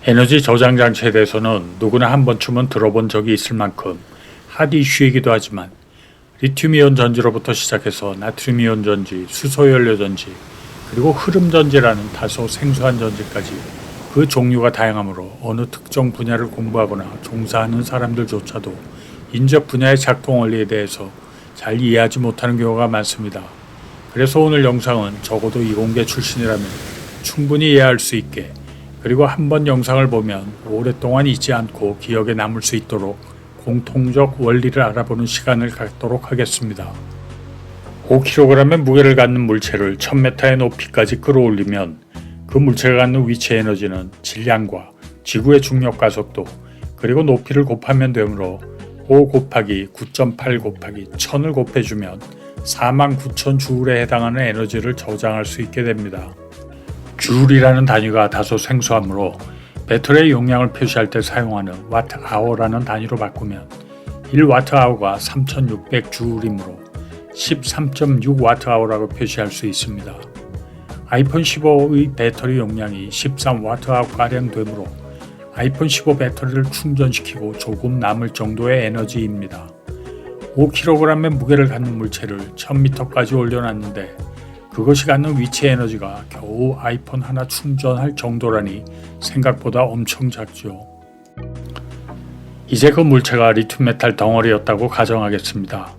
에너지 저장 장치에 대해서는 누구나 한 번쯤은 들어본 적이 있을 만큼 핫 이슈이기도 하지만 리튬이온 전지로부터 시작해서 나트륨이온 전지, 수소연료 전지, 그리고 흐름 전지라는 다소 생소한 전지까지 그 종류가 다양하므로 어느 특정 분야를 공부하거나 종사하는 사람들조차도 인접 분야의 작동 원리에 대해서 잘 이해하지 못하는 경우가 많습니다. 그래서 오늘 영상은 적어도 이공계 출신이라면 충분히 이해할 수 있게, 그리고 한번 영상을 보면 오랫동안 잊지 않고 기억에 남을 수 있도록 공통적 원리를 알아보는 시간을 갖도록 하겠습니다. 5kg의 무게를 갖는 물체를 1000m의 높이까지 끌어올리면 그 물체가 갖는 위치 에너지는 질량과 지구의 중력 가속도 그리고 높이를 곱하면 되므로 5 곱하기 9.8 곱하기 1000을 곱해주면 49,000주울에 해당하는 에너지를 저장할 수 있게 됩니다. 주울이라는 단위가 다소 생소하므로 배터리의 용량을 표시할 때 사용하는 와트아워라는 단위로 바꾸면 1와트아워가 3600주울이므로 13.6와트아워라고 표시할 수 있습니다. 아이폰 15의 배터리 용량이 13와트아워가량 되므로 아이폰 15 배터리를 충전시키고 조금 남을 정도의 에너지입니다. 5kg의 무게를 갖는 물체를 1000m까지 올려놨는데 그것이 갖는 위치 에너지가 겨우 아이폰 하나 충전할 정도라니 생각보다 엄청 작죠. 이제 그 물체가 리튬 메탈 덩어리였다고 가정하겠습니다.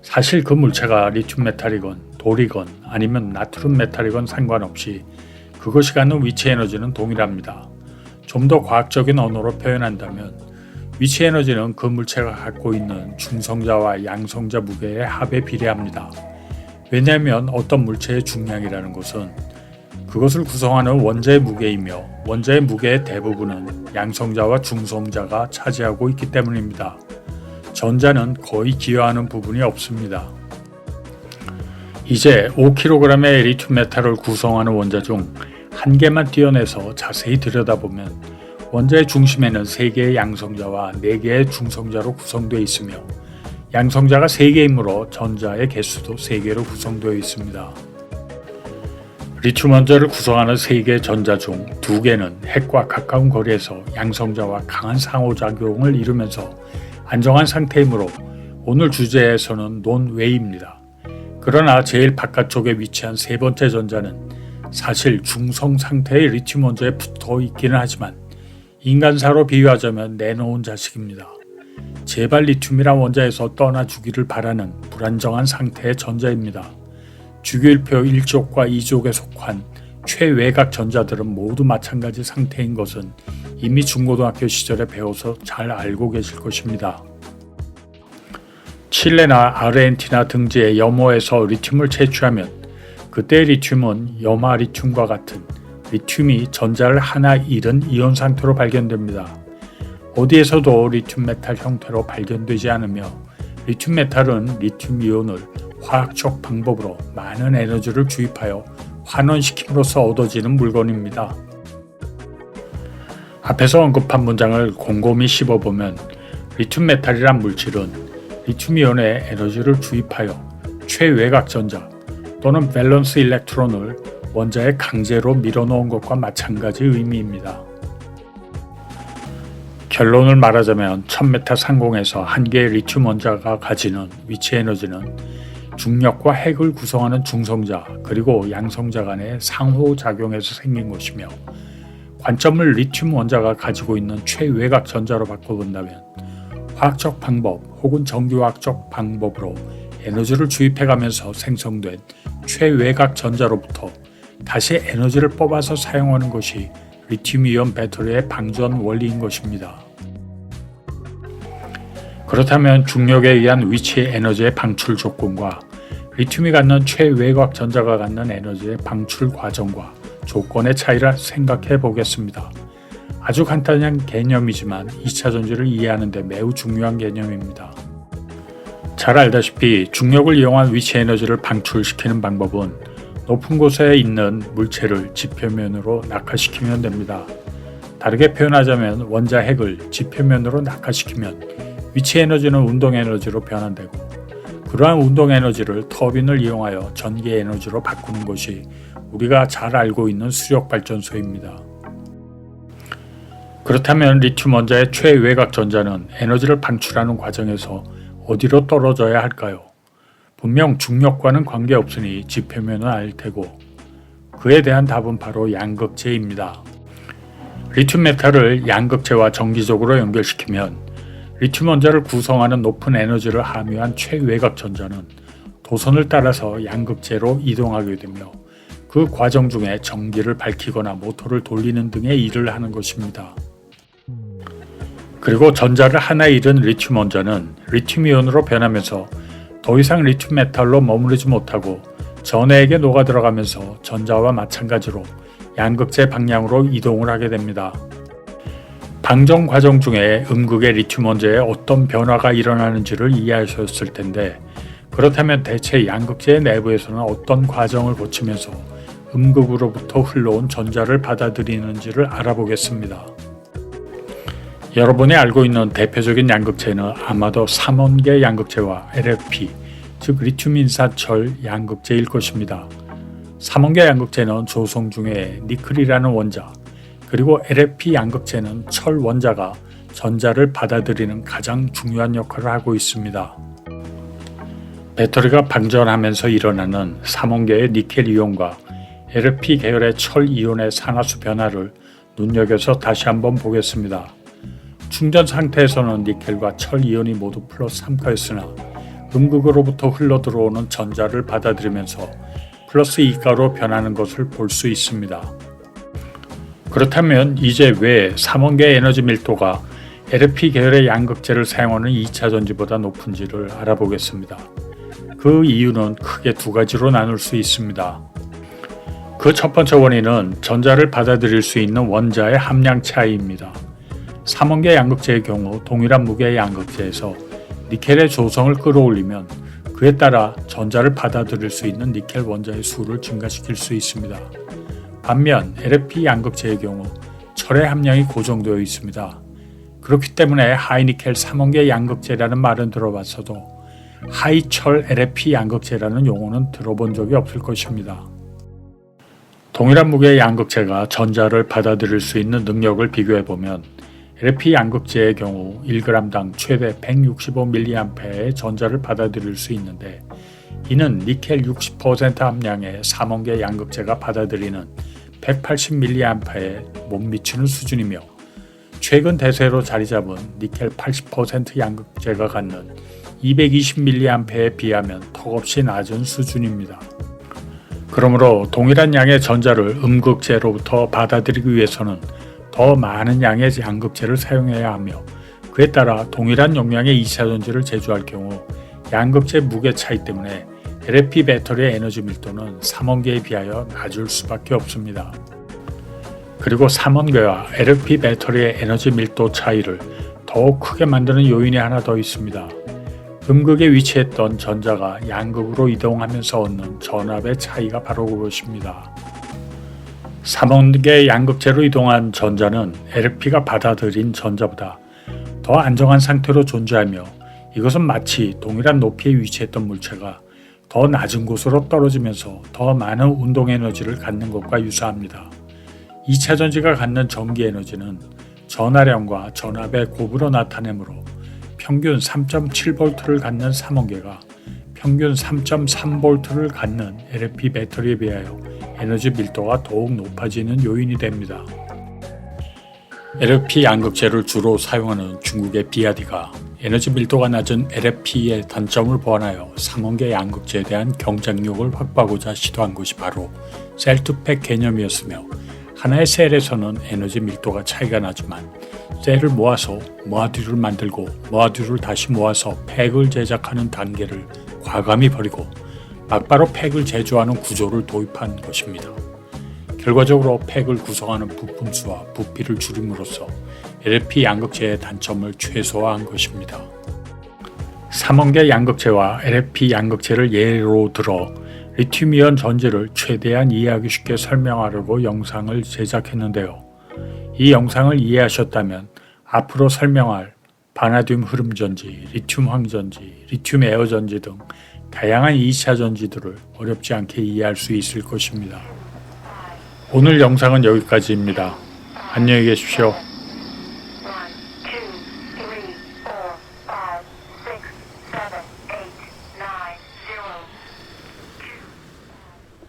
사실 그 물체가 리튬 메탈이건 돌이건 아니면 나트륨 메탈이건 상관없이 그것이 갖는 위치 에너지는 동일합니다. 좀 더 과학적인 언어로 표현한다면 위치 에너지는 그 물체가 갖고 있는 중성자와 양성자 무게의 합에 비례합니다. 왜냐하면 어떤 물체의 중량이라는 것은 그것을 구성하는 원자의 무게이며 원자의 무게의 대부분은 양성자와 중성자가 차지하고 있기 때문입니다. 전자는 거의 기여하는 부분이 없습니다. 이제 5kg의 리튬 메탈을 구성하는 원자 중 한 개만 떼어내서 자세히 들여다보면 원자의 중심에는 3개의 양성자와 4개의 중성자로 구성되어 있으며 양성자가 3개이므로 전자의 개수도 3개로 구성되어 있습니다. 리튬 원자를 구성하는 3개의 전자 중 2개는 핵과 가까운 거리에서 양성자와 강한 상호작용을 이루면서 안정한 상태이므로 오늘 주제에서는 논외입니다. 그러나 제일 바깥쪽에 위치한 세 번째 전자는 사실 중성 상태의 리튬 원자에 붙어 있기는 하지만 인간사로 비유하자면 내놓은 자식입니다. 제발 리튬이란 원자에서 떠나주기를 바라는 불안정한 상태의 전자입니다. 주기율표 1족과 2족에 속한 최외곽 전자들은 모두 마찬가지 상태인 것은 이미 중고등학교 시절에 배워서 잘 알고 계실 것입니다. 칠레나 아르헨티나 등지의 염호에서 리튬을 채취하면 그때 리튬은 염화 리튬과 같은 리튬이 전자를 하나 잃은 이온 상태로 발견됩니다. 어디에서도 리튬 메탈 형태로 발견되지 않으며 리튬 메탈은 리튬 이온을 화학적 방법으로 많은 에너지를 주입하여 환원시킴으로써 얻어지는 물건입니다. 앞에서 언급한 문장을 곰곰이 씹어보면 리튬 메탈이란 물질은 리튬 이온에 에너지를 주입하여 최외곽 전자 또는 밸런스 일렉트론을 원자에 강제로 밀어넣은 것과 마찬가지 의미입니다. 결론을 말하자면 1000m 상공에서 한 개의 리튬 원자가 가지는 위치 에너지는 중력과 핵을 구성하는 중성자 그리고 양성자 간의 상호작용에서 생긴 것이며 관점을 리튬 원자가 가지고 있는 최외곽 전자로 바꿔본다면 화학적 방법 혹은 정기화학적 방법으로 에너지를 주입해가면서 생성된 최외곽 전자로부터 다시 에너지를 뽑아서 사용하는 것이 리튬이온 배터리의 방전 원리인 것입니다. 그렇다면 중력에 의한 위치 에너지의 방출 조건과 리튬이 갖는 최외곽 전자가 갖는 에너지의 방출 과정과 조건의 차이를 생각해 보겠습니다. 아주 간단한 개념이지만 2차 전지를 이해하는 데 매우 중요한 개념입니다. 잘 알다시피 중력을 이용한 위치 에너지를 방출시키는 방법은 높은 곳에 있는 물체를 지표면으로 낙하시키면 됩니다. 다르게 표현하자면 원자 핵을 지표면으로 낙하시키면 위치 에너지는 운동 에너지로 변환되고 그러한 운동 에너지를 터빈을 이용하여 전기 에너지로 바꾸는 것이 우리가 잘 알고 있는 수력 발전소입니다. 그렇다면 리튬 원자의 최외곽 전자는 에너지를 방출하는 과정에서 어디로 떨어져야 할까요? 분명 중력과는 관계없으니 지표면은 알 테고 그에 대한 답은 바로 양극재입니다. 리튬 메탈을 양극재와 정기적으로 연결시키면 리튬 원자를 구성하는 높은 에너지를 함유한 최외곽 전자는 도선을 따라서 양극재로 이동하게 되며 그 과정 중에 전기를 밝히거나 모터를 돌리는 등의 일을 하는 것입니다. 그리고 전자를 하나 잃은 리튬 원자는 리튬이온으로 변하면서 더 이상 리튬 메탈로 머무르지 못하고 전해에게 녹아들어가면서 전자와 마찬가지로 양극재 방향으로 이동을 하게 됩니다. 방정 과정 중에 음극의 리튬 원자에 어떤 변화가 일어나는지를 이해하셨을 텐데 그렇다면 대체 양극재의 내부에서는 어떤 과정을 거치면서 음극으로부터 흘러온 전자를 받아들이는지를 알아보겠습니다. 여러분이 알고 있는 대표적인 양극재는 아마도 삼원계 양극재와 LFP, 즉 리튬 인산철 양극재일 것입니다. 삼원계 양극재는 조성 중에 니켈이라는 원자, 그리고 LFP 양극재는 철 원자가 전자를 받아들이는 가장 중요한 역할을 하고 있습니다. 배터리가 방전하면서 일어나는 삼원계의 니켈 이온과 LFP 계열의 철 이온의 산화수 변화를 눈여겨서 다시 한번 보겠습니다. 충전 상태에서는 니켈과 철 이온이 모두 플러스 3가였으나 음극으로부터 흘러들어오는 전자를 받아들이면서 플러스 2가로 변하는 것을 볼 수 있습니다. 그렇다면 이제 왜 삼원계 에너지 밀도가 LFP 계열의 양극재를 사용하는 2차 전지보다 높은지를 알아보겠습니다. 그 이유는 크게 두 가지로 나눌 수 있습니다. 그 첫 번째 원인은 전자를 받아들일 수 있는 원자의 함량 차이입니다. 삼원계 양극재의 경우 동일한 무게의 양극재에서 니켈의 조성을 끌어올리면 그에 따라 전자를 받아들일 수 있는 니켈 원자의 수를 증가시킬 수 있습니다. 반면 LFP 양극재의 경우 철의 함량이 고정되어 있습니다. 그렇기 때문에 하이니켈 삼원계 양극재라는 말은 들어봤어도 하이철 LFP 양극재라는 용어는 들어본 적이 없을 것입니다. 동일한 무게의 양극재가 전자를 받아들일 수 있는 능력을 비교해보면 LFP 양극재의 경우 1g당 최대 165mA의 전자를 받아들일 수 있는데 이는 니켈 60% 함량의 삼원계 양극재가 받아들이는 180mA에 못 미치는 수준이며 최근 대세로 자리잡은 니켈 80% 양극재가 갖는 220mA에 비하면 턱없이 낮은 수준입니다. 그러므로 동일한 양의 전자를 음극재로부터 받아들이기 위해서는 더 많은 양의 양극재를 사용해야 하며 그에 따라 동일한 용량의 2차 전지를 제조할 경우 양극재 무게 차이 때문에 LFP 배터리의 에너지 밀도는 삼원계에 비하여 낮을 수밖에 없습니다. 그리고 삼원계와 LFP 배터리의 에너지 밀도 차이를 더욱 크게 만드는 요인이 하나 더 있습니다. 음극에 위치했던 전자가 양극으로 이동하면서 얻는 전압의 차이가 바로 그것입니다. 삼원계 양극재로 이동한 전자는 LFP가 받아들인 전자보다 더 안정한 상태로 존재하며 이것은 마치 동일한 높이에 위치했던 물체가 더 낮은 곳으로 떨어지면서 더 많은 운동 에너지를 갖는 것과 유사합니다. 2차 전지가 갖는 전기 에너지는 전하량과 전압의 곱으로 나타내므로 평균 3.7V를 갖는 삼원계가 평균 3.3V를 갖는 LFP 배터리에 비하여 에너지 밀도가 더욱 높아지는 요인이 됩니다. LFP 양극재를 주로 사용하는 중국의 비아디가 에너지 밀도가 낮은 LFP의 단점을 보완하여 삼원계 양극재에 대한 경쟁력을 확보하고자 시도한 것이 바로 셀-투-팩 개념이었으며 하나의 셀에서는 에너지 밀도가 차이가 나지만 셀을 모아서 모아듀를 만들고 모아듀를 다시 모아서 팩을 제작하는 단계를 과감히 버리고 막바로 팩을 제조하는 구조를 도입한 것입니다. 결과적으로 팩을 구성하는 부품 수와 부피를 줄임으로써 LFP 양극재의 단점을 최소화한 것입니다. 삼원계 양극재와 LFP 양극재를 예로 들어 리튬이온 전지를 최대한 이해하기 쉽게 설명하려고 영상을 제작했는데요. 이 영상을 이해하셨다면 앞으로 설명할 바나듐 흐름 전지, 리튬 황전지, 리튬 에어 전지 등 다양한 2차 전지들을 어렵지 않게 이해할 수 있을 것입니다. 오늘 영상은 여기까지입니다. 안녕히 계십시오.